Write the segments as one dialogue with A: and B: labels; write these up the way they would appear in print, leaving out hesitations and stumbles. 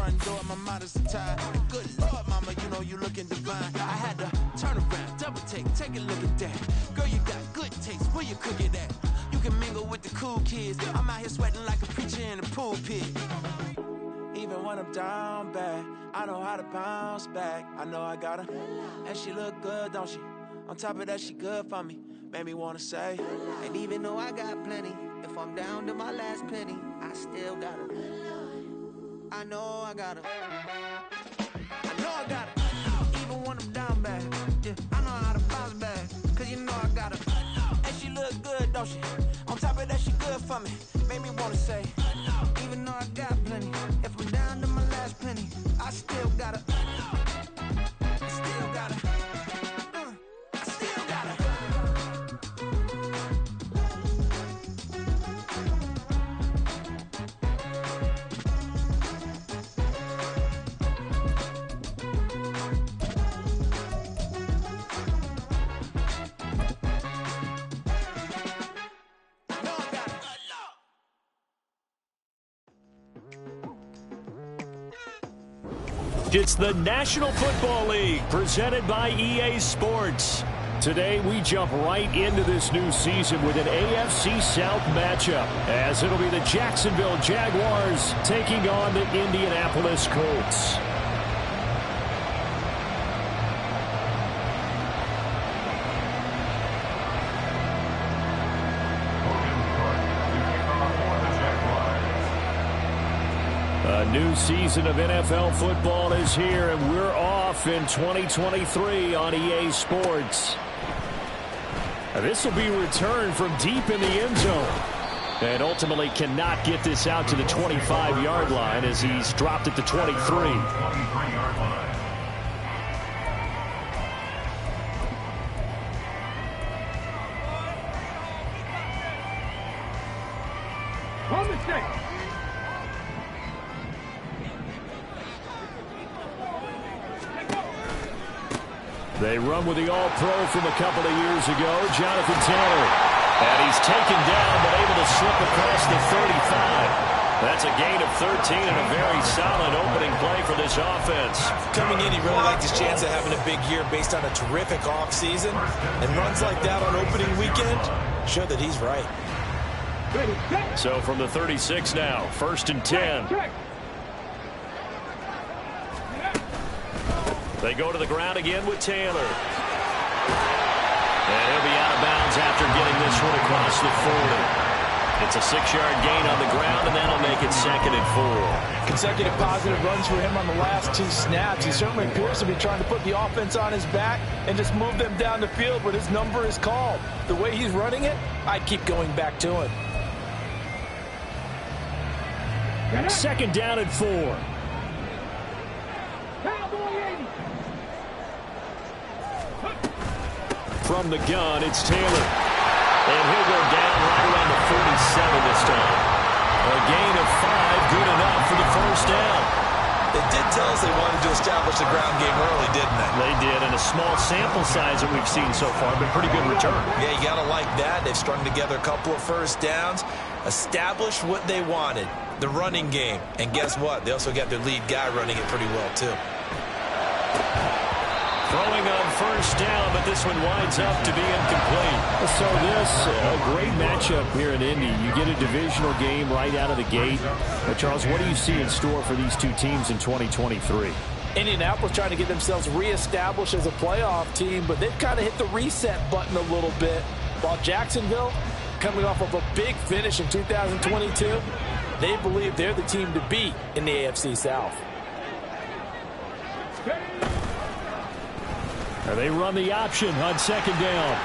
A: front door, my modest attire. Good Lord, mama, you know you looking divine. I had to turn around, double take a look at that. Girl, you got good taste, where you cook it at? You can mingle with the cool kids. I'm out here sweating like a preacher in a pulpit. Even when I'm down bad, I know how to bounce back. I know I got her, and she look good, don't she? On top of that, she good for me. Made me wanna say, and even though I got plenty, if I'm down to my last penny, I still got her. I know I got her. I know I got her. Even when I'm down bad, yeah, I know how to bounce back. Cause you know I got her. And she look good, don't she? On top of that, she good for me. Made me wanna say, even though I got plenty, if I'm down to my last penny, I still got her. I still got her. I still got her.
B: It's the National Football League presented by EA Sports. Today we jump right into this new season with an AFC South matchup, as it'll be the Jacksonville Jaguars taking on the Indianapolis Colts. A new season of NFL football is here, and we're off in 2023 on EA Sports. This will be returned from deep in the end zone, and ultimately cannot get this out to the 25-yard line as he's dropped at the 23. They run with the All-Pro from a couple of years ago, Jonathan Taylor. And he's taken down, but able to slip across the 35. That's a gain of 13 and a very solid opening play for this offense.
C: Coming in, he really liked his chance of having a big year based on a terrific offseason. And runs like that on opening weekend show that he's right.
B: So from the 36 now, 1st and 10. They go to the ground again with Taylor. And he'll be out of bounds after getting this one across the 40. It's a 6-yard gain on the ground, and that'll make it 2nd and 4.
C: Consecutive positive runs for him on the last 2 snaps. He certainly appears to be trying to put the offense on his back and just move them down the field when his number is called. The way he's running it, I'd keep going back to him.
B: 2nd down and 4. From the gun, it's Taylor. And he'll go down right around the 47 this time. A gain of 5, good enough for the 1st down.
C: They did tell us they wanted to establish the ground game early, didn't they?
B: They did, and a small sample size that we've seen so far, but pretty good return.
C: Yeah, you got to like that. They've strung together a couple of 1st downs, established what they wanted, the running game. And guess what? They also got their lead guy running it pretty well, too.
B: Throwing on 1st down, but this one winds up to be incomplete. So this, a great matchup here in Indy. You get a divisional game right out of the gate. But Charles, what do you see in store for these two teams in 2023?
C: Indianapolis trying to get themselves reestablished as a playoff team, but they've kind of hit the reset button a little bit. While Jacksonville, coming off of a big finish in 2022, they believe they're the team to beat in the AFC South.
B: They run the option on 2nd down.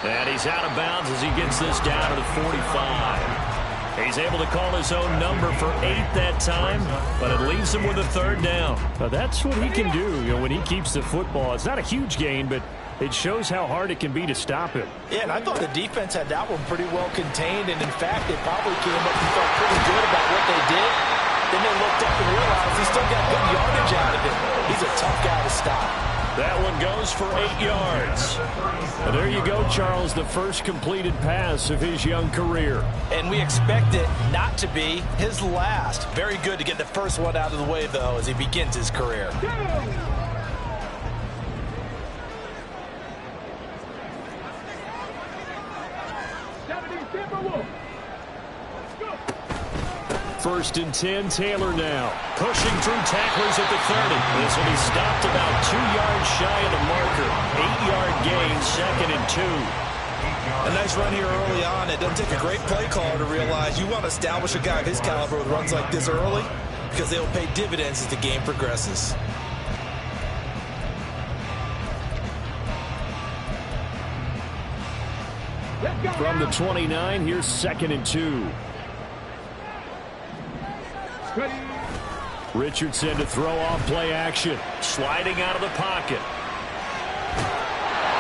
B: And he's out of bounds as he gets this down to the 45. He's able to call his own number for 8 that time, but it leaves him with a 3rd down. Now that's what he can do, when he keeps the football. It's not a huge gain, but it shows how hard it can be to stop him.
C: Yeah, and I thought the defense had that one pretty well contained, and in fact, they probably came up and felt pretty good about what they did. Then they looked up and realized he still got good yardage out of it. He's a tough guy to stop.
B: That one goes for 8 yards. And there you go, Charles, the first completed pass of his young career.
C: And we expect it not to be his last. Very good to get the first one out of the way, though, as he begins his career.
B: First and 10, Taylor now. Pushing through tacklers at the 30. This will be stopped about 2 yards shy of the marker. 8-yard gain, 2nd and 2.
D: A nice run here early on. It doesn't take a great play caller to realize you want to establish a guy of his caliber with runs like this early because they will pay dividends as the game progresses.
B: From the 29, here's 2nd and 2. Richardson to throw off play action. Sliding out of the pocket.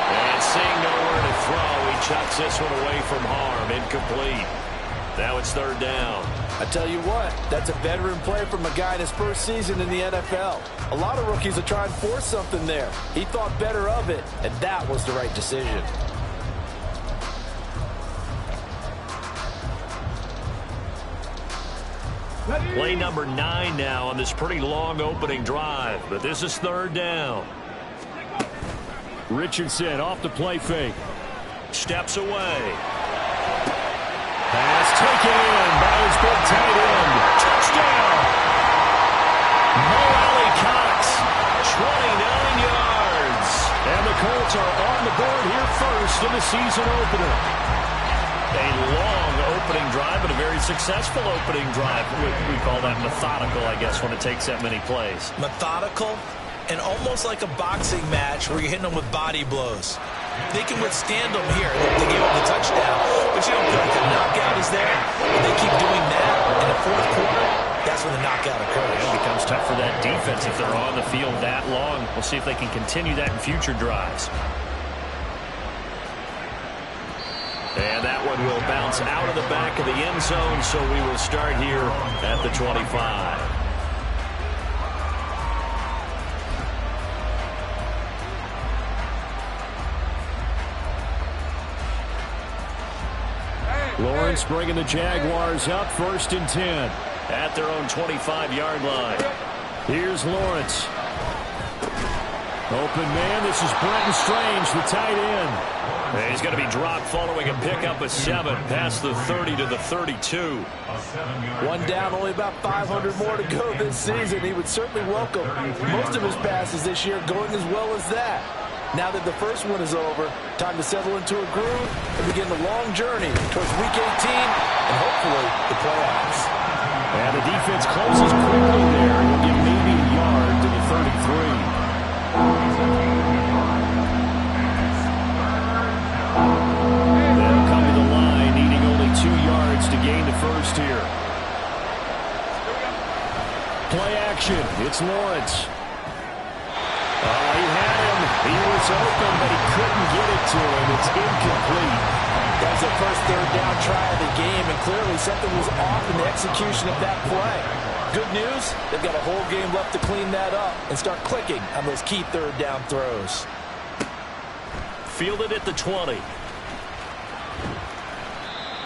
B: And seeing nowhere to throw, he chucks this one away from harm. Incomplete. Now it's 3rd down.
C: I tell you what, that's a veteran play from a guy in his first season in the NFL. A lot of rookies are trying to force something there. He thought better of it, and that was the right decision.
B: Play number 9 now on this pretty long opening drive, but this is 3rd down. Richardson off the play fake. Steps away. Pass taken in by his big tight end. Touchdown! Mo Alley-Cox, 29 yards. And the Colts are on the board here first in the season opener. A long opening drive, but a very successful opening drive. We call that methodical, I guess, when it takes that many plays.
D: Methodical and almost like a boxing match where you're hitting them with body blows. They can withstand them here. They gave up the touchdown, but you don't feel like the knockout is there. When they keep doing that in the 4th quarter, that's when the knockout occurs.
B: It becomes tough for that defense if they're on the field that long. We'll see if they can continue that in future drives. And that one will bounce out of the back of the end zone, so we will start here at the 25. Lawrence bringing the Jaguars up, 1st and 10 at their own 25-yard line. Here's Lawrence. Open man, this is Brenton Strange, the tight end. And he's going to be dropped following a pickup of 7 past the 30 to the 32.
C: One down, only about 500 more to go this season. He would certainly welcome most of his passes this year going as well as that. Now that the first one is over, time to settle into a groove and begin the long journey towards Week 18 and hopefully the playoffs.
B: And the defense closes quickly there. He'll get maybe a yard to the 33. They'll come to the line, needing only 2 yards to gain the first here. Play action. It's Lawrence. He had him. He was open, but he couldn't get it to him. It's incomplete.
C: That was the first 3rd down try of the game, and clearly something was off in the execution of that play. Good news, they've got a whole game left to clean that up and start clicking on those key 3rd down throws.
B: Fielded at the 20.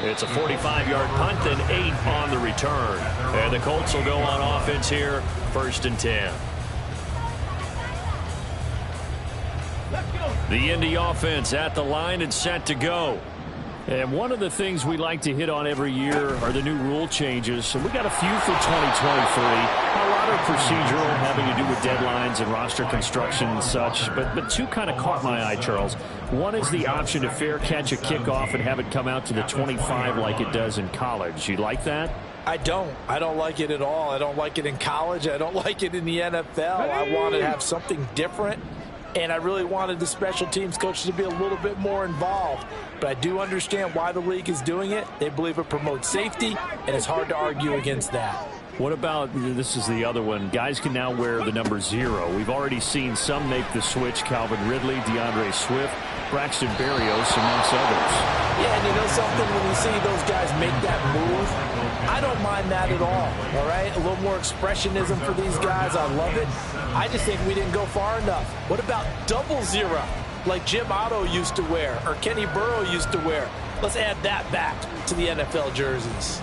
B: It's a 45-yard punt and 8 on the return. And the Colts will go on offense here, 1st and 10. The Indy offense at the line and set to go. And one of the things we like to hit on every year are the new rule changes. And we got a few for 2023. A lot of procedural, having to do with deadlines and roster construction and such. But 2 kind of caught my eye, Charles. One is the option to fair catch a kickoff and have it come out to the 25 like it does in college. You like that?
C: I don't. I don't like it at all. I don't like it in college. I don't like it in the NFL. I want to have something different. And I really wanted the special teams coaches to be a little bit more involved. But I do understand why the league is doing it. They believe it promotes safety, and it's hard to argue against that.
B: What about, this is the other one, guys can now wear the number 0. We've already seen some make the switch, Calvin Ridley, DeAndre Swift, Braxton Berrios, amongst others.
C: Yeah, and you know something, when you see those guys make that move, I I don't mind that at all right? A little more expressionism for these guys. I love it. I just think we didn't go far enough. What about double zero, like Jim Otto used to wear or Kenny Burrow used to wear? Let's add that back to the NFL jerseys.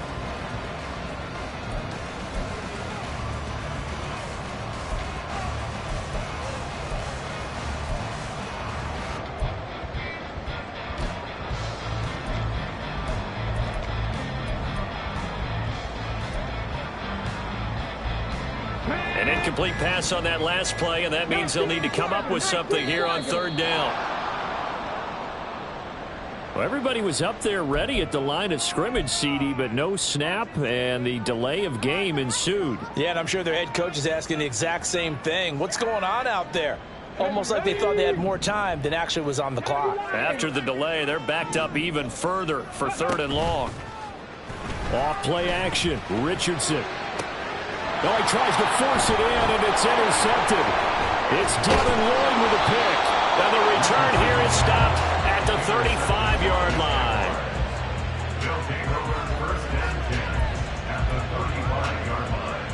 B: An incomplete pass on that last play, and that means they'll need to come up with something here on third down. Well, everybody was up there ready at the line of scrimmage, CD, but no snap, and the delay of game ensued.
D: Yeah, and I'm sure their head coach is asking the exact same thing. What's going on out there? Almost like they thought they had more time than actually was on the clock.
B: After the delay, they're backed up even further for third and long. Off play action, Richardson. Oh, he tries to force it in, and it's intercepted. It's Devin Lloyd with a pick. Now the return here is stopped at the 35-yard line.
E: They'll take over first and 10 at the 35-yard line.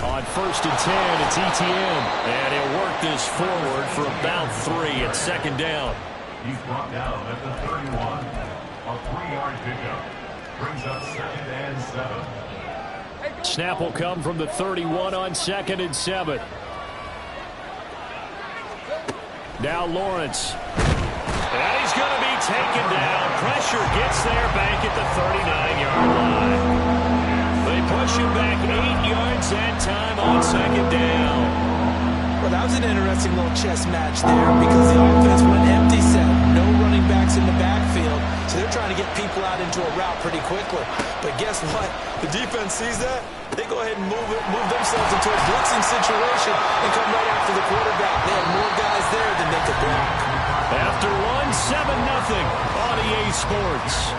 B: On first and 10, it's ETN. And he'll work this forward for about 3 at second down.
E: He's brought down at the 31. A 3-yard pickup brings up second and 7.
B: Snap will come from the 31 on second and 7. Now Lawrence. And he's going to be taken down. Pressure gets there back at the 39-yard line. They push him back 8 yards that time on second down.
D: Well, that was an interesting little chess match there because the offense went empty set. No running backs in the backfield, so they're trying to get people out into a route pretty quickly. But guess what? The defense sees that. They go ahead and move themselves into a blitzing situation and come right after the quarterback. They had more guys there than they could block.
B: After one, 7-0 on EA Sports.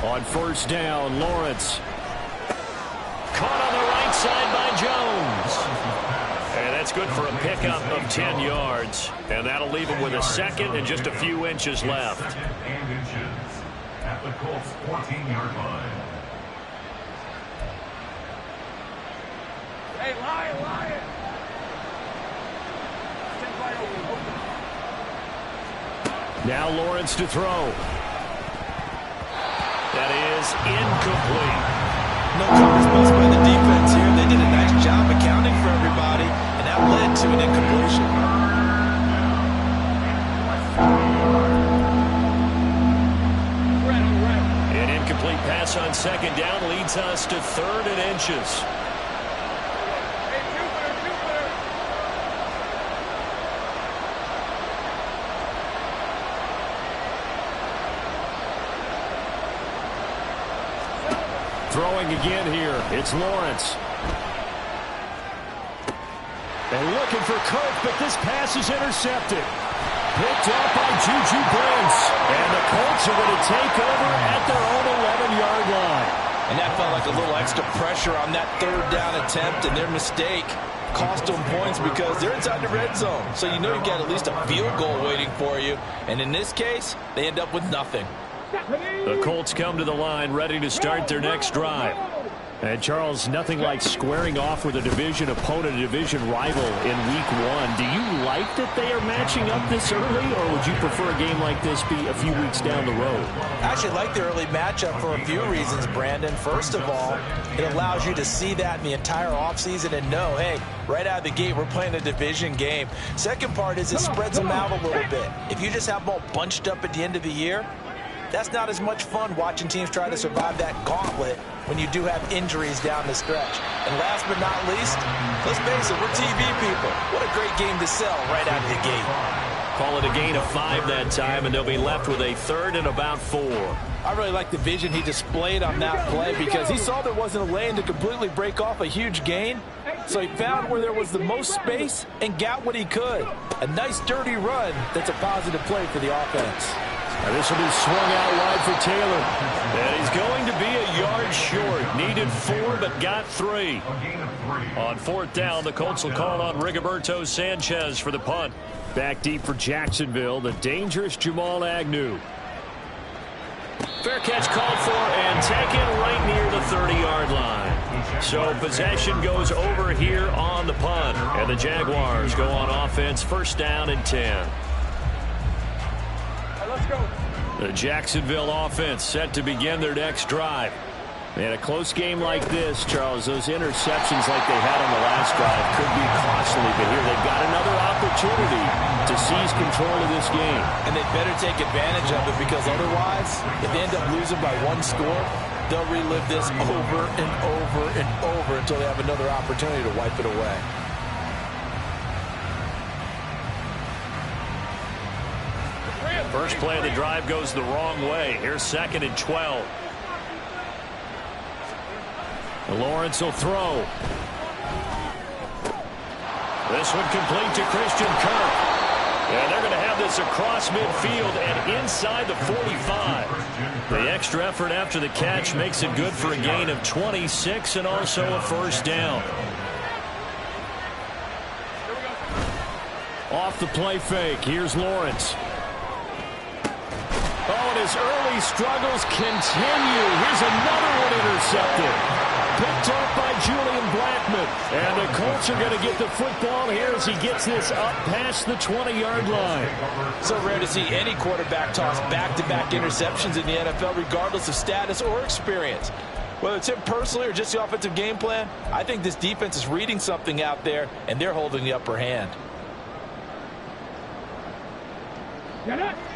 B: On first down, Lawrence. Caught on the right side by Jones. And that's good for a pickup of 10 yards. And that'll leave him with a second and just a few inches left.
E: Second and inches at the Colts 14-yard line.
F: Hey, Lion! Stand wide open.
B: Now Lawrence to throw. That is incomplete.
D: No coverage bust by the defense here. They did a nice job accounting for everybody, and that led to an incompletion.
B: An incomplete pass on second down leads us to third and inches. Throwing again here, it's Lawrence. And looking for Kirk, but this pass is intercepted. Picked up by Juju Brents. And the Colts are going to take over at their own 11-yard line.
D: And that felt like a little extra pressure on that third down attempt, and their mistake cost them points because they're inside the red zone. So you know you've got at least a field goal waiting for you. And in this case, they end up with nothing.
B: The Colts come to the line ready to start their next drive. And Charles, nothing like squaring off with a division opponent, a division rival in week 1. Do you like that they are matching up this early, or would you prefer a game like this be a few weeks down the road?
D: I actually like the early matchup for a few reasons, Brandon. First of all, it allows you to see that in the entire offseason and know, hey, right out of the gate, we're playing a division game. Second part is it spreads them out a little bit. If you just have them all bunched up at the end of the year, that's not as much fun watching teams try to survive that gauntlet when you do have injuries down the stretch. And last but not least, let's face it, we're TV people. What a great game to sell right out of the gate.
B: Call it a gain of 5 that time, and they'll be left with a 3rd and about 4.
C: I really like the vision he displayed on that play because he saw there wasn't a lane to completely break off a huge gain. So he found where there was the most space and got what he could. A nice dirty run that's a positive play for the offense.
B: Now this will be swung out wide for Taylor. And he's going to be a yard short. Needed 4 but got 3. On 4th down, the Colts will call on Rigoberto Sanchez for the punt. Back deep for Jacksonville, the dangerous Jamal Agnew. Fair catch called for and taken right near the 30-yard line. So possession goes over here on the punt. And the Jaguars go on offense, 1st down and 10.
C: Let's go.
B: The Jacksonville offense set to begin their next drive. And a close game like this, Charles, those interceptions like they had on the last drive could be costly. But here they've got another opportunity to seize control of this game.
C: And they better take advantage of it because otherwise, if they end up losing by 1 score, they'll relive this over and over and over until they have another opportunity to wipe it away.
B: First play of the drive goes the wrong way. Here's 2nd and 12. Lawrence will throw. This one complete to Christian Kirk. And they're going to have this across midfield and inside the 45. The extra effort after the catch makes it good for a gain of 26 and also a 1st down. Off the play fake. Here's Lawrence. Oh, and his early struggles continue. Here's another one intercepted. Picked up by Julian Blackmon. And the Colts are going to get the football here as he gets this up past the 20-yard line.
C: So rare to see any quarterback toss back-to-back interceptions in the NFL, regardless of status or experience. Whether it's him personally or just the offensive game plan, I think this defense is reading something out there, and they're holding the upper hand.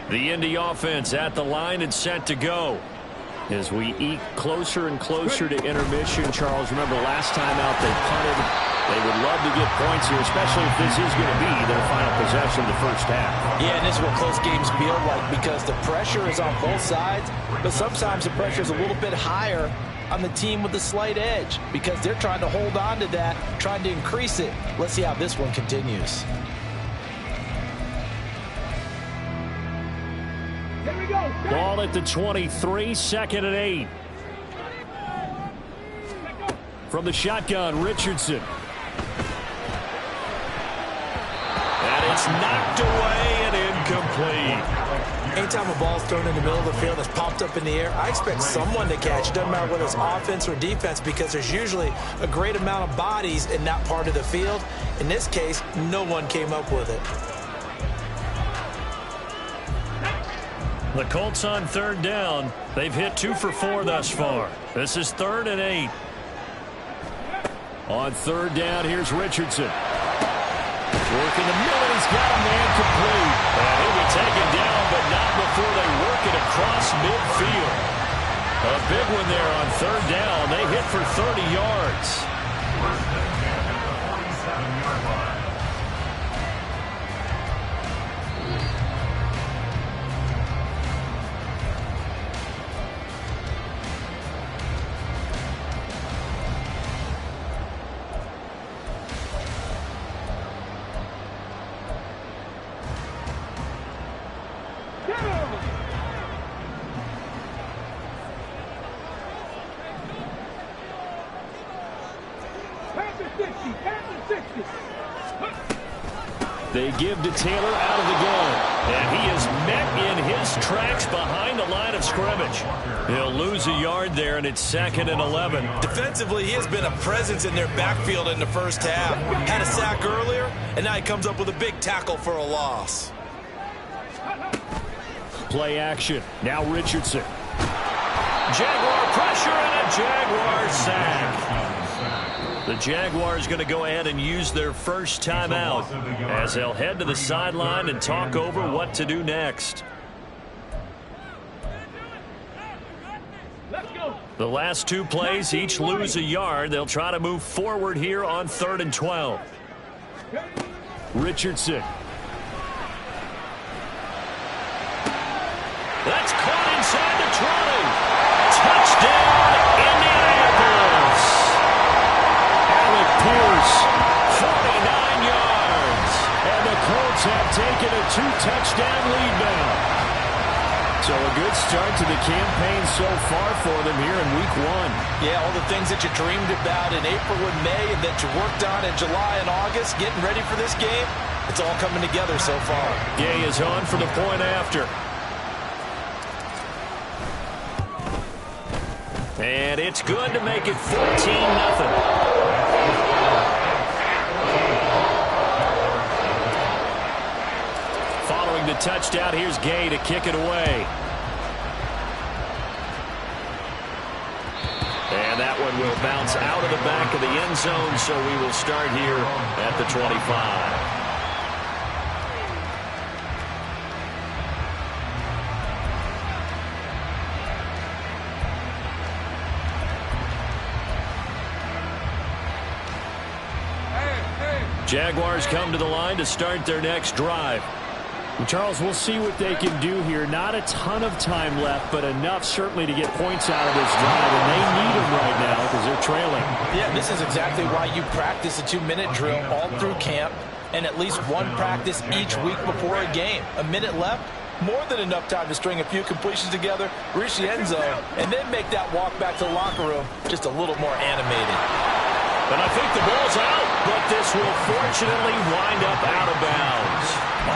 B: The Indy offense at the line and set to go. As we eke closer and closer to intermission, Charles, remember last time out they punted. They would love to get points here, especially if this is going to be their final possession of the 1st half.
C: Yeah, and this is what close games feel like because the pressure is on both sides, but sometimes the pressure is a little bit higher on the team with the slight edge because they're trying to hold on to that, trying to increase it. Let's see how this one continues.
B: Ball at the 23, 2nd and 8. From the shotgun, Richardson. And it's knocked away and incomplete.
D: Anytime a ball's thrown in the middle of the field that's popped up in the air, I expect someone to catch. It doesn't matter whether it's offense or defense because there's usually a great amount of bodies in that part of the field. In this case, no one came up with it.
B: The Colts on 3rd down. They've hit 2 for 4 thus far. This is 3rd and 8. On 3rd down, here's Richardson. Work in the middle, he's got a man complete. And he'll be taken down, but not before they work it across midfield. A big one there on 3rd down. They hit for 30 yards. They give to Taylor out of the gun. And he is met in his tracks behind the line of scrimmage. He'll lose a yard there, and it's 2nd and 11.
D: Defensively, he has been a presence in their backfield in the 1st half. Had a sack earlier, and now he comes up with a big tackle for a loss.
B: Play action. Now Richardson. Jaguar pressure and a Jaguar sack. The Jaguars going to go ahead and use their first timeout as they'll head to the sideline and talk over what to do next. The last 2 plays each lose a yard. They'll try to move forward here on 3rd and 12. Richardson. That's caught inside the 20. Touchdown, Indianapolis. Alec Pierce, 49 yards. And the Colts have taken a 2-touchdown lead now. So a good start to the campaign so far for them here in week 1.
D: Yeah, all the things that you dreamed about in April and May and that you worked on in July and August, getting ready for this game, it's all coming together so far.
B: Gay is on for the point after. And it's good to make it 14-0. Following the touchdown, here's Gay to kick it away. And that one will bounce out of the back of the end zone, so we will start here at the 25. Jaguars come to the line to start their next drive.
C: And Charles, we'll see what they can do here. Not a ton of time left, but enough certainly to get points out of this drive, and they need them right now because they're trailing.
D: Yeah, this is exactly why you practice a 2-minute drill all through camp and at least one practice each week before a game. A minute left, more than enough time to string a few completions together, reach the end zone, and then make that walk back to the locker room just a little more animated.
B: And I think the ball's out, but this will fortunately wind up out of bounds.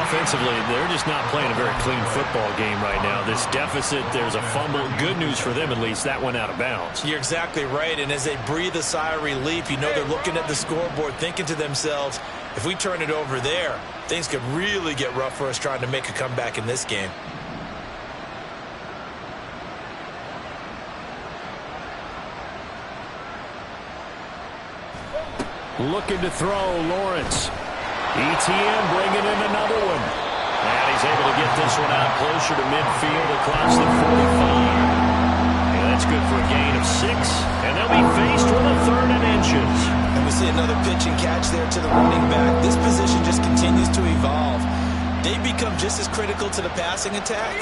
B: Offensively, they're just not playing a very clean football game right now. This deficit, there's a fumble. Good news for them, at least. That went out of bounds.
D: You're exactly right, and as they breathe a sigh of relief, you know they're looking at the scoreboard, thinking to themselves, if we turn it over there, things could really get rough for us trying to make a comeback in this game.
B: Looking to throw, Lawrence. ETN bringing in another one. And he's able to get this one out closer to midfield across the 45. And that's good for a gain of 6. And they'll be faced with a 3rd and inches.
D: And we see another pitch and catch there to the running back. This position just continues to evolve. They become just as critical to the passing attack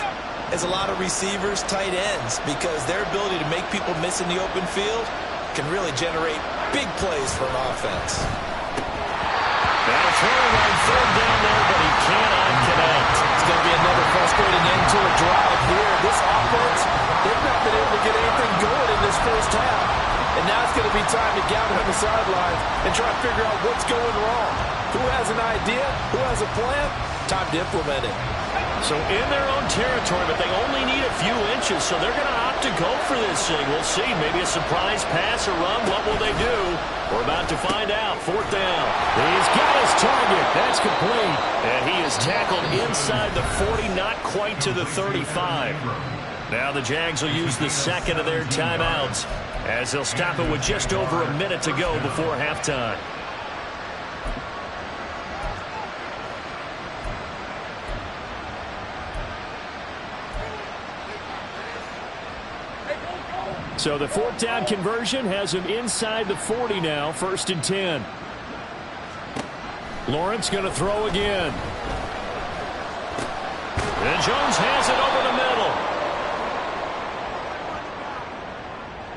D: as a lot of receivers, tight ends, because their ability to make people miss in the open field can really generate big plays for an offense.
B: Now throwing on 3rd down there, but he cannot connect.
D: It's going to be another frustrating end to a drive here. This offense, they've not been able to get anything going in this first half. And now it's going to be time to gather on the sidelines and try to figure out what's going wrong. Who has an idea? Who has a plan? Time to implement it.
B: So in their own territory, but they only need a few inches, so they're going to opt to go for this thing. We'll see. Maybe a surprise pass or run. What will they do? We're about to find out. 4th down.
C: He's got his target. That's complete.
B: And he is tackled inside the 40, not quite to the 35. Now the Jags will use the 2nd of their timeouts as they'll stop it with just over a minute to go before halftime.
C: So the 4th down conversion has him inside the 40 now, 1st and 10. Lawrence going to throw again.
B: And Jones has it over the middle.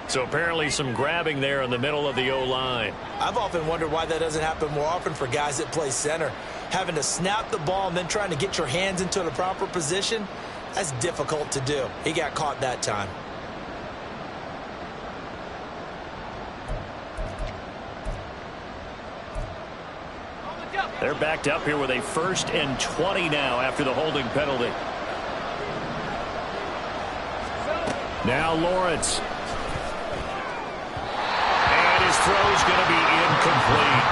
B: So apparently some grabbing there in the middle of the O-line.
D: I've often wondered why that doesn't happen more often for guys that play center. Having to snap the ball and then trying to get your hands into the proper position, that's difficult to do. He got caught that time.
B: They're backed up here with a 1st and 20 now after the holding penalty.
C: Now Lawrence.
B: And his throw is going to be incomplete.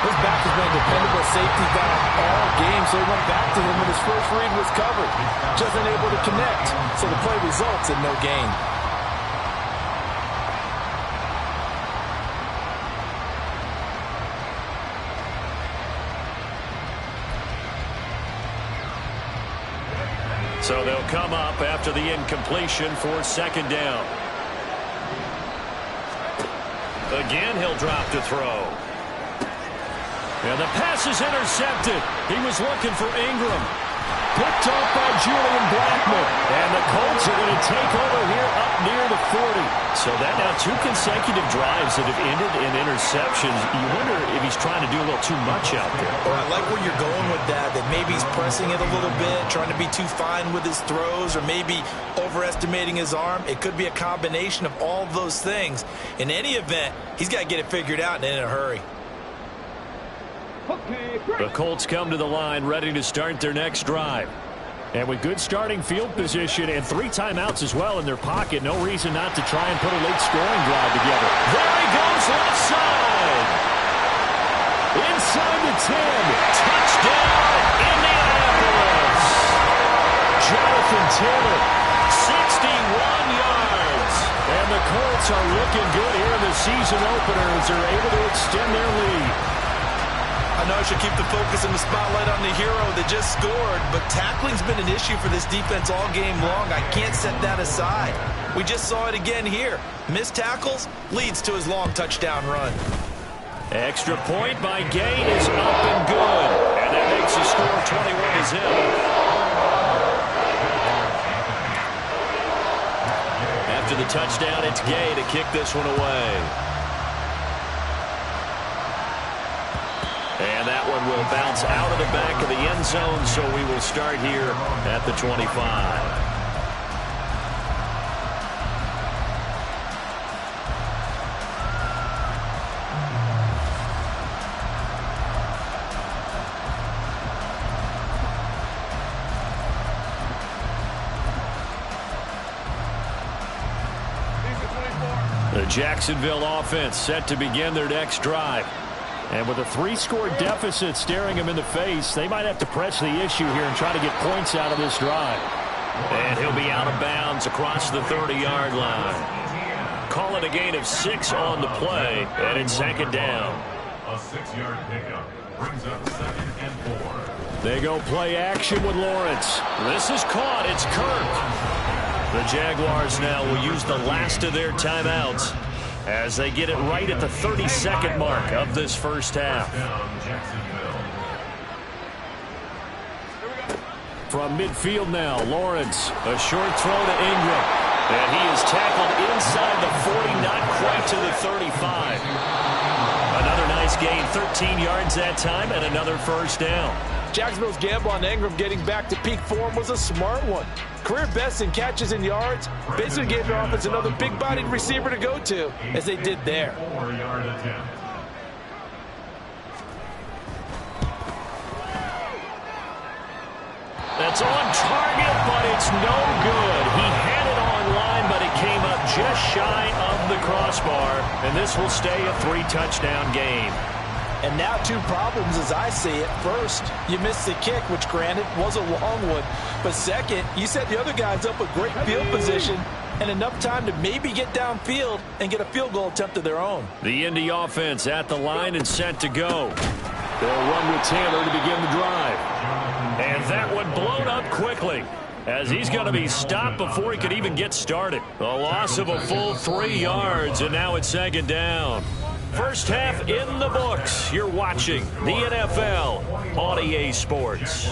C: His back has been a dependable safety valve all game, so he went back to him when his first read was covered. Just unable to connect, so the play results in no gain.
B: So they'll come up after the incompletion for 2nd down. Again, he'll drop to throw. And the pass is intercepted. He was looking for Ingram. Picked off by Julian Blackmon. And the Colts are going to take over here up near the 40. So that now 2 consecutive drives that have ended in interceptions. You wonder if he's trying to do a little too much out there.
D: Well, I like where you're going with that maybe he's pressing it a little bit, trying to be too fine with his throws, or maybe overestimating his arm. It could be a combination of all of those things. In any event, he's got to get it figured out and in a hurry.
B: The Colts come to the line ready to start their next drive. And with good starting field position and 3 timeouts as well in their pocket, no reason not to try and put a late scoring drive together. There he goes, left side. Inside the 10. Touchdown, Indianapolis. Jonathan Taylor, 61 yards. And the Colts are looking good here in the season opener as they're able to extend their lead.
D: I know I should keep the focus and the spotlight on the hero that just scored, but tackling's been an issue for this defense all game long. I can't set that aside. We just saw it again here. Missed tackles leads to his long touchdown run.
B: Extra point by Gay is up and good. And that makes the score 21-0. After the touchdown, it's Gay to kick this one away. And that one will bounce out of the back of the end zone, so we will start here at the 25. The Jacksonville offense set to begin their next drive. And with a 3-score deficit staring him in the face, they might have to press the issue here and try to get points out of this drive. And he'll be out of bounds across the 30-yard line. Call it a gain of 6 on the play, and it's 2nd down.
E: A 6-yard pickup brings up 2nd and 4.
B: They go play action with Lawrence. This is caught. It's Kirk. The Jaguars now will use the last of their timeouts as they get it right at the 30-second mark of this first half. From midfield now, Lawrence, a short throw to Ingram. And he is tackled inside the 40, not quite to the 35. Another nice gain, 13 yards that time, and another first down.
C: Jacksonville's gamble on Ingram getting back to peak form was a smart one. Career best in catches and yards. Basically gave their offense another big-bodied receiver to go to, as they did there.
E: 4-yard attempt.
B: That's on target, but it's no good. He had it on line, but it came up just shy of the crossbar, and this will stay a 3-touchdown game.
C: And now 2 problems as I see it. First, you missed the kick, which granted was a long one. But second, you set the other guys up with great field position and enough time to maybe get downfield and get a field goal attempt of their own.
B: The Indy offense at the line and set to go. They'll run with Taylor to begin the drive. And that one blown up quickly as he's going to be stopped before he could even get started. A loss of a full 3 yards, and now it's 2nd down. First half in the books. You're watching the NFL on EA Sports.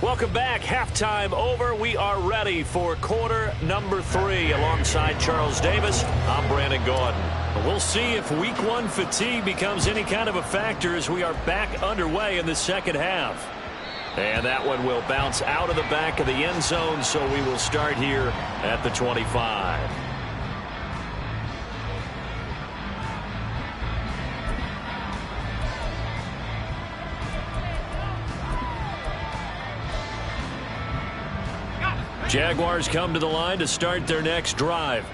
B: Welcome back. Halftime over. We are ready for quarter number 3. Alongside Charles Davis, I'm Brandon Gordon. We'll see if week 1 fatigue becomes any kind of a factor as we are back underway in the second half. And that one will bounce out of the back of the end zone, so we will start here at the 25. Jaguars come to the line to start their next drive.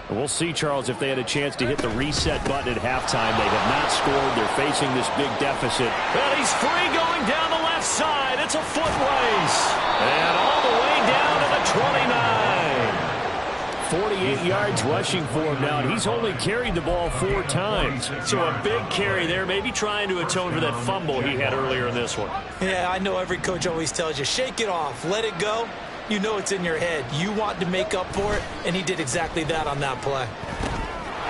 B: And we'll see, Charles, if they had a chance to hit the reset button at halftime. They have not scored. They're facing this big deficit. And he's free going down the left side. It's a foot race. And all the way down to the 29. 48 yards rushing for him now. And he's only carried the ball 4 times. So a big carry there, maybe trying to atone for that fumble he had earlier in this one.
D: Yeah, I know every coach always tells you, shake it off, let it go. you know it's in your head. You want to make up for it, and he did exactly that on that play.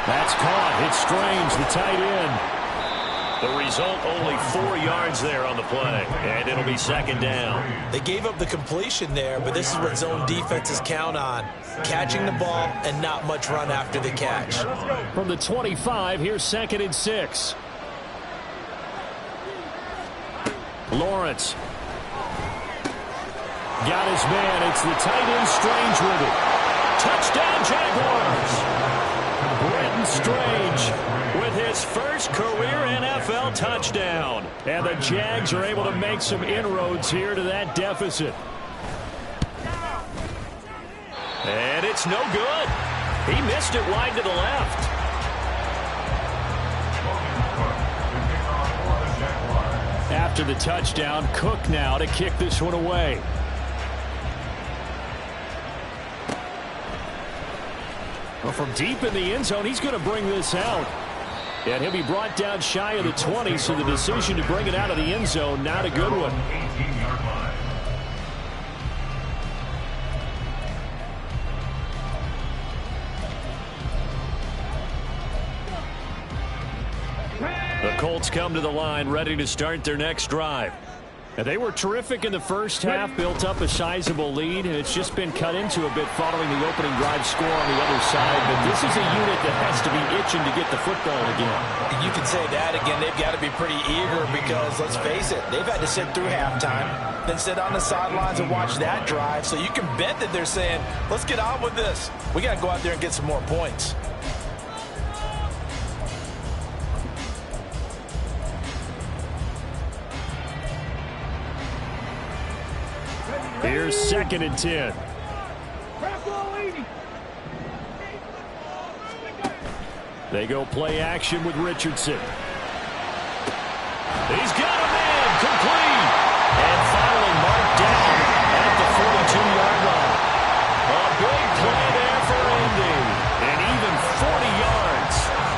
B: That's caught. It's Strange, the tight end. The result, only 4 yards there on the play, and it'll be second down.
D: They gave up the completion there, but this is what zone defenses count on. Catching the ball and not much run after the catch.
B: From the 25, here's 2nd and 6. Lawrence. Got his man. It's the tight end Strange with it. Touchdown, Jaguars. Brenton Strange with his first career NFL touchdown. And the Jags are able to make some inroads here to that deficit. And it's no good. He missed it wide to the left. After the touchdown, Cook now to kick this one away. Well, from deep in the end zone, he's going to bring this out. And he'll be brought down shy of the 20, so the decision to bring it out of the end zone, not a good one. The Colts come to the line, ready to start their next drive. And they were terrific in the first half, built up a sizable lead, and it's just been cut into a bit following the opening drive score on the other side. But this is a unit that has to be itching to get the football again.
D: You can say that again. They've got to be pretty eager because, let's face it, they've had to sit through halftime, then sit on the sidelines and watch that drive. So you can bet that they're saying, let's get on with this. We got to go out there and get some more points.
B: Here's 2nd and 10. They go play action with Richardson. He's got a man, complete. And finally marked down at the 42-yard line. A big play there for Indy. And even 40 yards.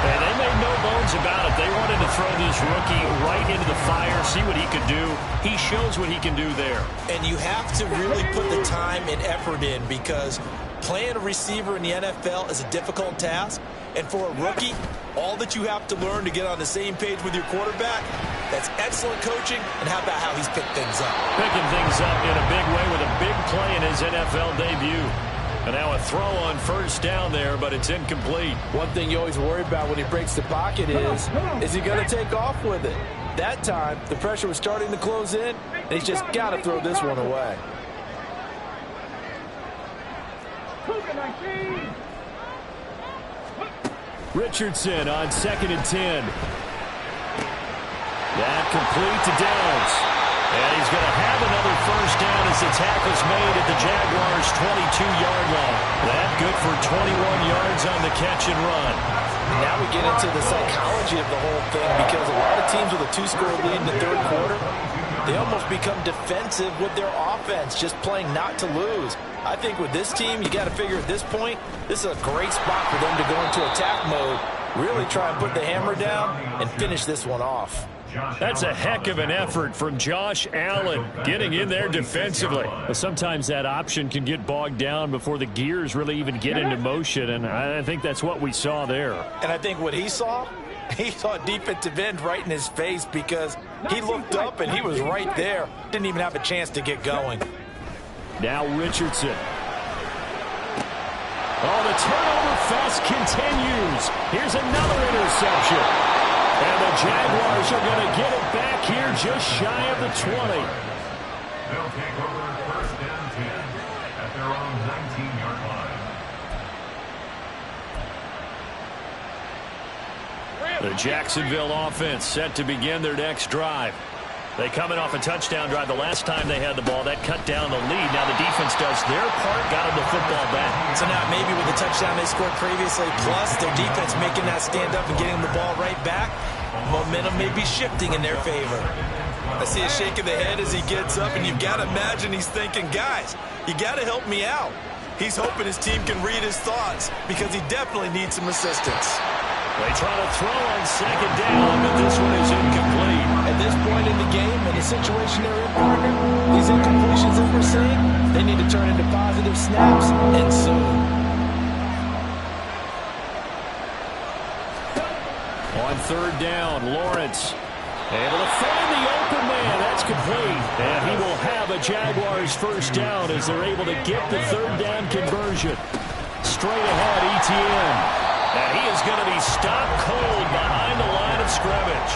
B: And they made no bones about it. They wanted to throw this rookie right into the fire, see what he could do. He shows what he can do there.
D: And you have to really put the time and effort in because playing a receiver in the NFL is a difficult task. And for a rookie, all that you have to learn to get on the same page with your quarterback, that's excellent coaching. And how about how he's picked things up?
B: Picking things up in a big way with a big play in his NFL debut. And now a throw on first down there, but it's incomplete.
C: One thing you always worry about when he breaks the pocket is he going to take off with it? That time, the pressure was starting to close in, and he's just got to throw this one away.
B: Richardson on 2nd and 10. That complete to Downs. And he's going to have another first down as the tackle's made at the Jaguars' 22-yard line. That good for 21 yards on the catch and run.
C: Now we get into the psychology of the whole thing because a lot of teams with a 2-score lead in the third quarter, they almost become defensive with their offense, just playing not to lose. I think with this team, you got to figure at this point, this is a great spot for them to go into attack mode, really try and put the hammer down and finish this one off.
B: That's a heck of an effort from Josh Allen getting in there defensively. But sometimes that option can get bogged down before the gears really even get into motion, and I think that's what we saw there.
D: And I think what he saw a defensive end right in his face because he looked up and he was right there. Didn't even have a chance to get going.
B: Now Richardson. Oh, the turnover fest continues. Here's another interception. And the Jaguars are going to get it back here just shy of the 20.
E: They'll take over first and 10 at their own 19-yard line.
B: The Jacksonville offense set to begin their next drive. They coming off a touchdown drive the last time they had the ball. That cut down the lead. Now the defense does their part, got them the football back.
D: So now maybe with the touchdown they scored previously, plus their defense making that stand up and getting the ball right back, momentum may be shifting in their favor. I see a shake of the head as he gets up, and you've got to imagine he's thinking, guys, you got to help me out. He's hoping his team can read his thoughts because he definitely needs some assistance.
B: They try to throw on second down, but this one is incomplete.
C: At this point in the game, in the situation they're in, partner, these incompletions that we're seeing,
D: They need to turn into positive snaps, and soon.
B: On third down, Lawrence able to find the open man. That's complete. And he will have a Jaguars first down as they're able to get the third down conversion. Straight ahead, Etienne. And he is going to be stopped cold behind the line of scrimmage.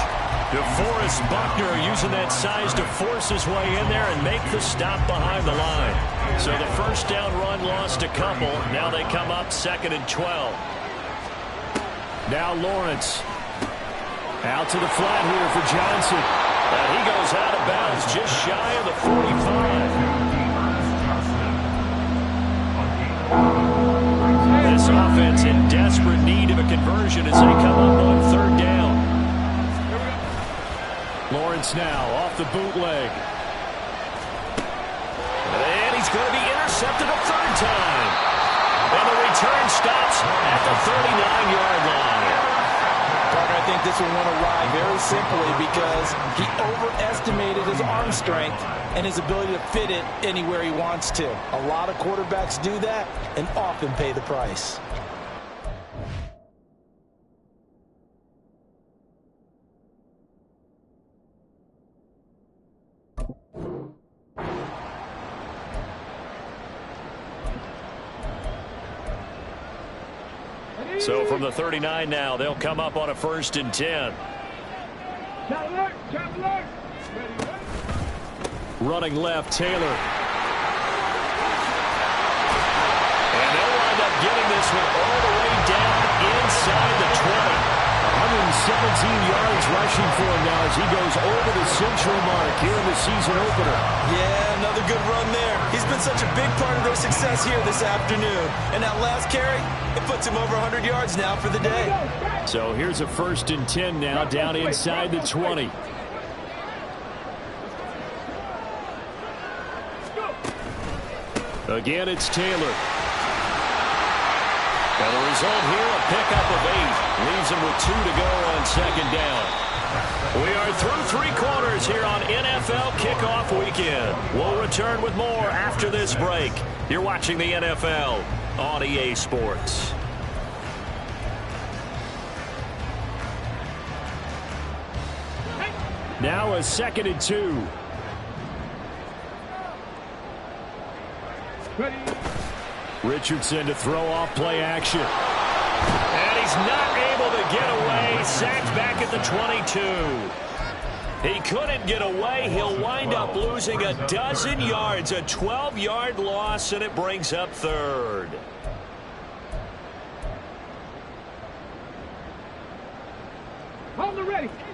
B: DeForest Buckner using that size to force his way in there and make the stop behind the line. So the first down run lost a couple. Now they come up 2nd and 12. Now Lawrence. Out to the flat here for Johnson. And he goes out of bounds just shy of the 45. This offense in desperate need of a conversion as they come up on third down. Lawrence now off the bootleg. And he's going to be intercepted a third time. And the return stops at the 39-yard line.
D: I think this will want to ride very simply because he overestimated his arm strength and his ability to fit it anywhere he wants to. A lot of quarterbacks do that and often pay the price.
B: So from the 39 now, they'll come up on a 1st and 10. Running left, Taylor. And they'll wind up getting this one all the way down inside the 20. 117 yards rushing for him now as he goes over the century mark here in the season opener.
D: Yeah, another good run there. He's been such a big part of their success here this afternoon. And that last carry, it puts him over 100 yards now for the day.
B: So here's a 1st and 10 now down inside the 20. Again, it's Taylor. And the result here, a pickup of 8. Leaves him with 2 to go on 2nd down. We are through 3 quarters here on NFL Kickoff Weekend. We'll return with more after this break. You're watching the NFL on EA Sports. Now a 2nd and 2. Richardson to throw off play action. And he's not able to get away. Sacked back at the 22. He couldn't get away. He'll wind up losing a dozen yards. A 12-yard loss, and it brings up 3rd.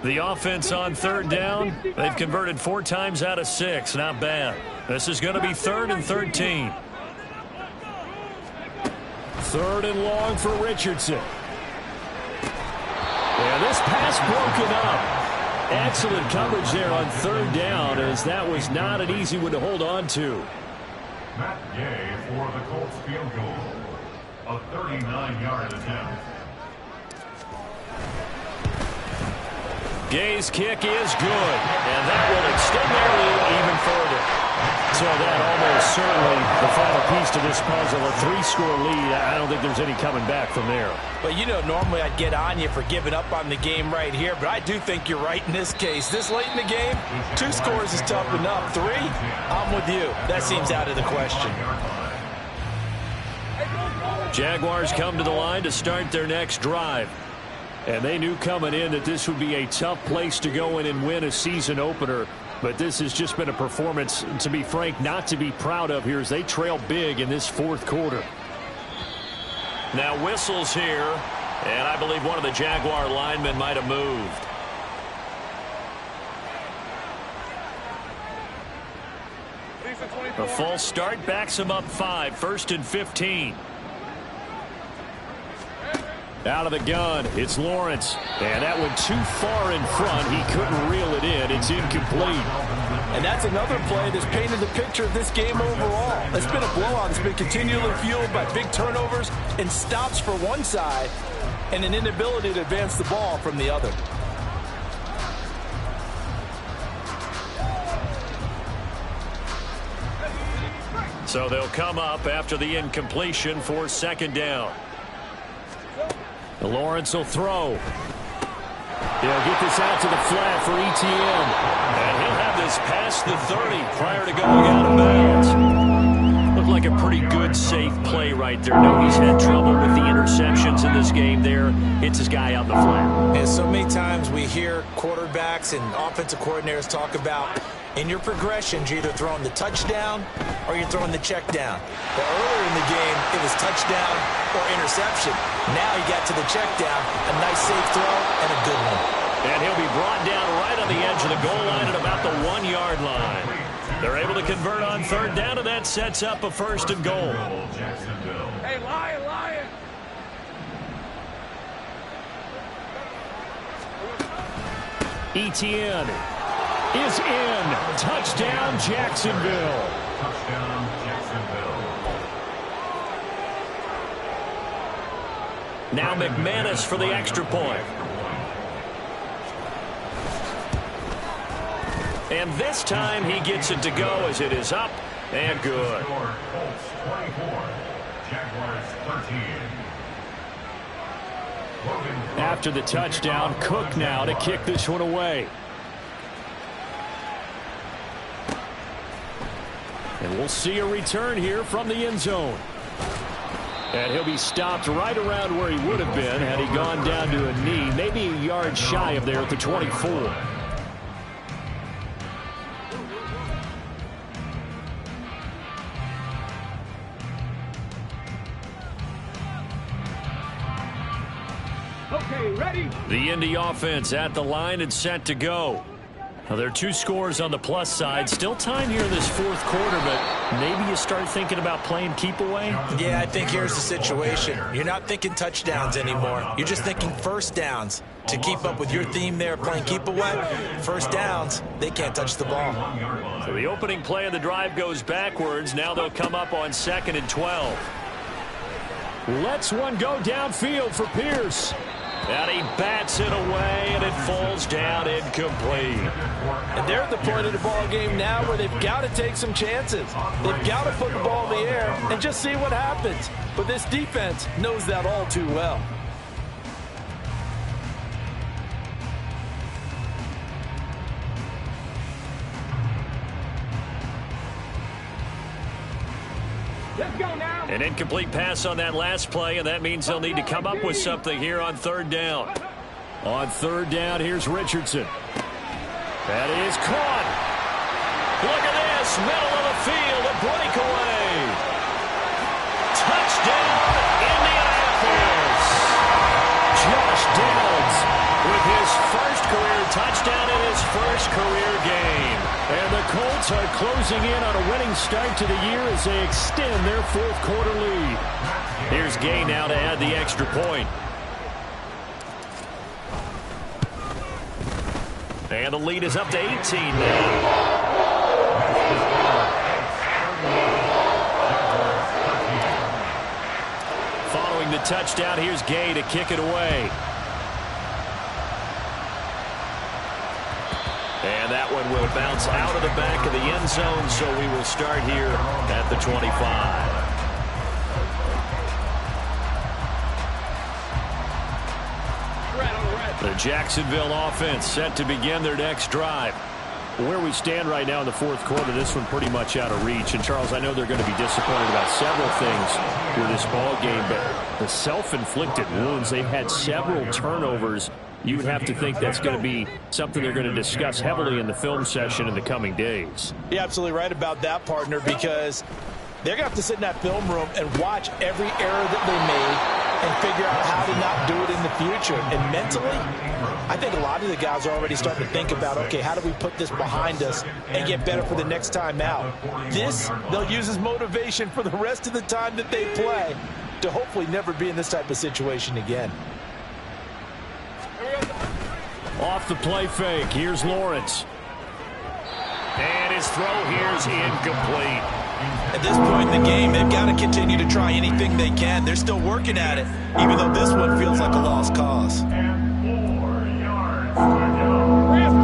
B: The offense on 3rd down, they've converted 4 times out of 6. Not bad. This is going to be 3rd and 13. 3rd and long for Richardson. And this pass broken up. Excellent coverage there on 3rd down, as that was not an easy one to hold on to.
E: Matt Gay for the Colts field goal. A 39-yard attempt.
B: Gay's kick is good, and that will extend their lead even further. So that almost certainly the final piece to this puzzle, a 3-score lead. I don't think there's any coming back from there.
D: But, you know, normally I'd get on you for giving up on the game right here, but I do think you're right in this case. This late in the game, 2 scores is tough enough. 3, I'm with you. That seems out of the question.
B: Jaguars come to the line to start their next drive. And they knew coming in that this would be a tough place to go in and win a season opener. But this has just been a performance, to be frank, not to be proud of here as they trail big in this 4th quarter. Now whistles here, and I believe one of the Jaguar linemen might have moved. A false start backs him up 5, 1st and 15. Out of the gun, it's Lawrence. And that went too far in front. He couldn't reel it in. It's incomplete.
D: And that's another play that's painted the picture of this game overall. It's been a blowout. It's been continually fueled by big turnovers and stops for one side and an inability to advance the ball from the other.
B: So they'll come up after the incompletion for second down. Lawrence will throw. He'll get this out to the flat for Etienne. And he'll have this past the 30 prior to going out of bounds. Looked like a pretty good, safe play right there. No, he's had trouble with the interceptions in this game there. Hits his guy out in the flat.
D: And so many times we hear quarterbacks and offensive coordinators talk about in your progressions, you're either throwing the touchdown or you're throwing the check down. But earlier in the game, it was touchdown or interception. Now he got to the check down, a nice safe throw, and a good one.
B: And he'll be brought down right on the edge of the goal line at about the 1-yard line. They're able to convert on third down, and that sets up a first and goal.
F: Hey, Lion, Lion!
B: Etienne is in. Touchdown, Jacksonville.
E: Touchdown, Jacksonville.
B: Now McManus for the extra point. And this time he gets it to go as it is up and good.
E: Colts 24, Jaguars 13.
B: After the touchdown, Cook now to kick this one away. And we'll see a return here from the end zone. And he'll be stopped right around where he would have been had he gone down to a knee, maybe a yard shy of there at the 24.
F: Okay, ready?
B: The Indy offense at the line and set to go. Now, there are 2 scores on the plus side. Still time here in this fourth quarter, but maybe you start thinking about playing keep away?
D: Yeah, I think here's the situation. You're not thinking touchdowns anymore. You're just thinking first downs. To keep up with your theme there, playing keep away, first downs, they can't touch the ball.
B: So the opening play of the drive goes backwards. Now they'll come up on 2nd and 12. Lets one go downfield for Pierce. And he bats it away, and it falls down incomplete.
C: And they're at the point of the ball game now where they've got to take some chances. They've got to put the ball in the air and just see what happens. But this defense knows that all too well.
F: Let's go now.
B: An incomplete pass on that last play, and that means they'll need to come up with something here on third down. On third down, here's Richardson. That is caught. Look at this, middle of the field, a breakaway. Touchdown, Indianapolis. Josh Downs with his first career touchdown in his first career game. And the Colts are closing in on a winning start to the year as they extend their fourth quarter lead. Here's Gay now to add the extra point. And the lead is up to 18 now. Following the touchdown, here's Gay to kick it away. And that one will bounce out of the back of the end zone, so we will start here at the 25. The Jacksonville offense set to begin their next drive. Where we stand right now in the fourth quarter, this one pretty much out of reach. And, Charles, I know they're going to be disappointed about several things with this ball game, but the self-inflicted wounds, they've had several turnovers. You would have to think that's going to be something they're going to discuss heavily in the film session in the coming days.
C: You're absolutely right about that, partner, because they're going to have to sit in that film room and watch every error that they made and figure out how to not do it in the future. And mentally, I think a lot of the guys are already starting to think about, okay, how do we put this behind us and get better for the next time out? This, they'll use as motivation for the rest of the time that they play to hopefully never be in this type of situation again.
B: Off the play fake, here's Lawrence. And his throw here's incomplete.
D: At this point in the game, they've got to continue to try anything they can. They're still working at it, even though this one feels like a lost cause.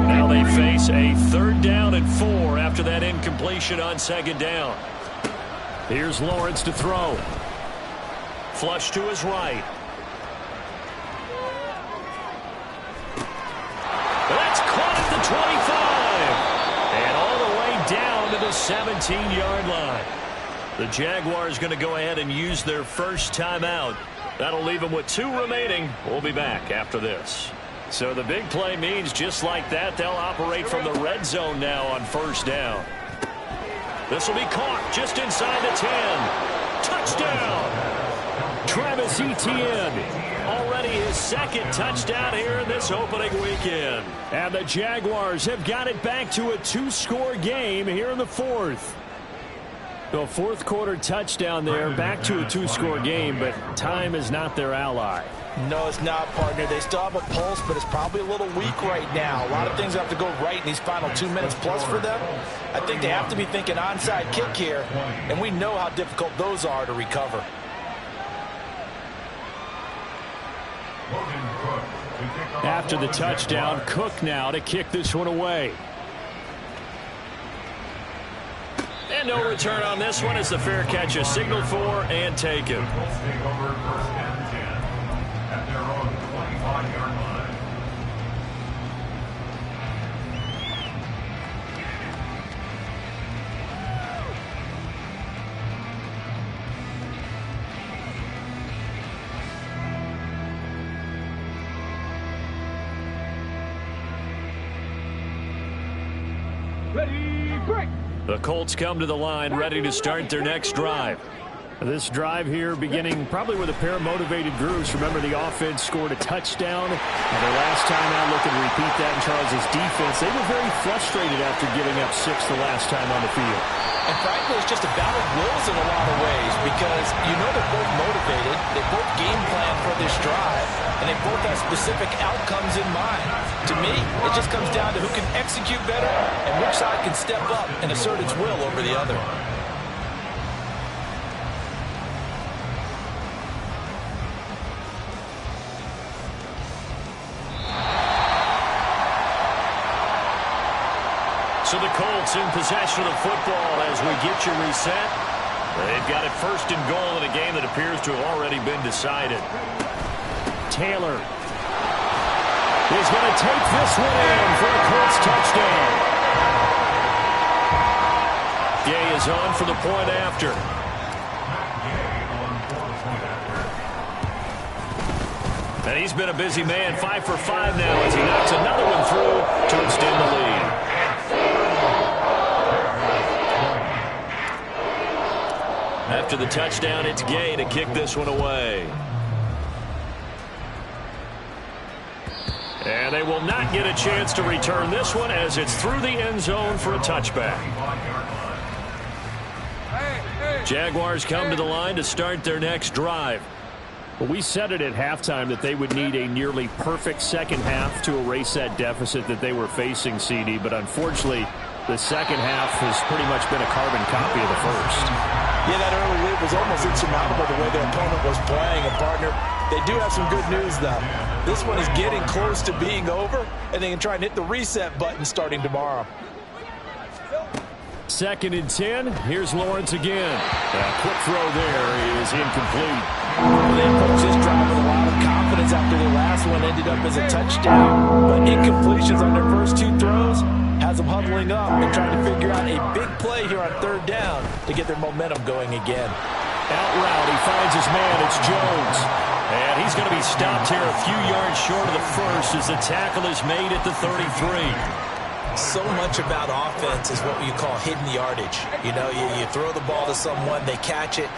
B: Now they face a 3rd down and 4 after that incompletion on 2nd down. Here's Lawrence to throw. Flush to his right. That's caught at the 25. And all the way down to the 17-yard line. The Jaguars going to go ahead and use their first timeout. That'll leave them with 2 remaining. We'll be back after this. So the big play means just like that, they'll operate from the red zone now on first down. This will be caught just inside the 10. Touchdown! Travis Etienne, already his second touchdown here in this opening weekend. And the Jaguars have got it back to a 2-score game here in the 4th. So a fourth-quarter touchdown there, back to a 2-score game, but time is not their ally.
D: No, it's not, partner. They still have a pulse, but it's probably a little weak right now. A lot of things have to go right in these final 2 minutes plus for them. I think they have to be thinking onside kick here, and we know how difficult those are to recover.
B: After the touchdown, Cook now to kick this one away. And no return on this one as the fair catch is signaled for and taken.
F: Ready, break.
B: The Colts come to the line ready to start their next drive. This drive here beginning probably with a pair of motivated groups. Remember, the offense scored a touchdown. And their last time out, looking to repeat that in Charles' defense. They were very frustrated after giving up 6 the last time on the field.
D: And frankly, it's just a battle of wills in a lot of ways because you know they're both motivated. They both game plan for this drive, and they both have specific outcomes in mind. To me, it just comes down to who can execute better and which side can step up and assert its will over the other.
B: So the Colts in possession of the football as we get you reset. They've got it first and goal in a game that appears to have already been decided. Taylor is going to take this one in for a Colts touchdown. Gay is on for the point after. And he's been a busy man, 5 for 5 now as he knocks another one through to extend the lead. After the touchdown, it's Gay to kick this one away. And they will not get a chance to return this one as it's through the end zone for a touchback. Jaguars come to the line to start their next drive. Well, we said it at halftime that they would need a nearly perfect second half to erase that deficit that they were facing, CD, but unfortunately, the second half has pretty much been a carbon copy of the first.
D: Yeah, that early lead was almost insurmountable the way their opponent was playing. And, partner, they do have some good news, though. This one is getting close to being over, and they can try and hit the reset button starting tomorrow.
B: 2nd and 10. Here's Lawrence again. A quick throw there is incomplete.
D: Well, they approached this drive with a lot of confidence after their last one ended up as a touchdown. But incompletions on their first 2 throws has them huddling up and trying to figure out a big play here on 3rd down to get their momentum going again.
B: Out route, he finds his man. It's Jones. And he's going to be stopped here a few yards short of the first as the tackle is made at the 33.
D: So much about offense is what you call hidden yardage. You know, you throw the ball to someone, they catch it,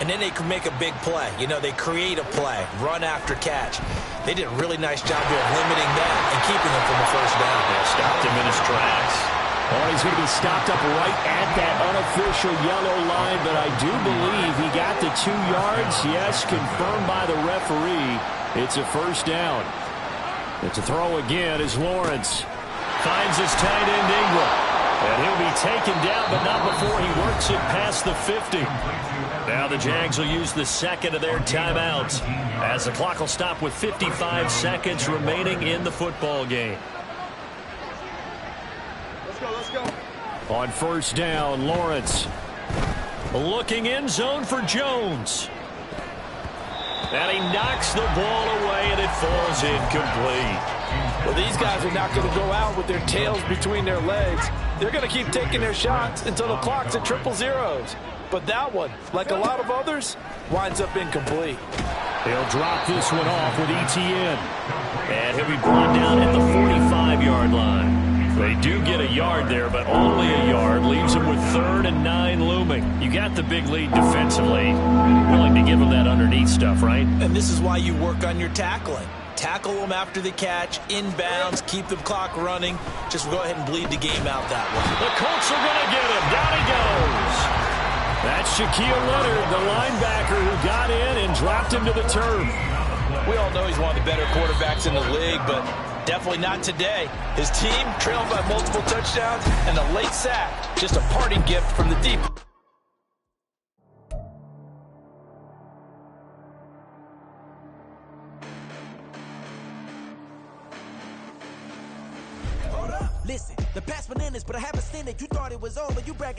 D: and then they can make a big play. You know, they create a play, run after catch. They did a really nice job here of limiting that and keeping him from the first down.
B: Yeah, stopped him in his tracks. Oh, he's going to be stopped up right at that unofficial yellow line, but I do believe he got the 2 yards. Yes, confirmed by the referee. It's a first down. It's a throw again as Lawrence finds his tight end Ingram. And he'll be taken down, but not before he works it past the 50. Now the Jags will use the second of their timeouts as the clock will stop with 55 seconds remaining in the football game.
F: Let's go.
B: On first down, Lawrence Looking in zone for Jones. And he knocks the ball away, and it falls incomplete.
C: Well, these guys are not going to go out with their tails between their legs. They're going to keep taking their shots until the clock's at 0-0. But that one, like a lot of others, winds up incomplete.
B: He'll drop this one off with ETN. And he'll be brought down at the 45-yard line. They do get a yard there, but only a yard. Leaves them with 3rd and 9 looming. You got the big lead defensively. Willing to give them that underneath stuff, right?
D: And this is why you work on your tackling. Tackle them after the catch, inbounds, keep the clock running. Just go ahead and bleed the game out that way.
B: The Colts are going to get him. Down he goes. That's Shaquille Leonard, the linebacker who got in and dropped him to the turf.
D: We all know he's one of the better quarterbacks in the league, but definitely not today. His team trailed by multiple touchdowns and a late sack. Just a parting gift from the deep.
A: Listen, the past bananas, but I haven't seen it. You thought it was over. You bragging.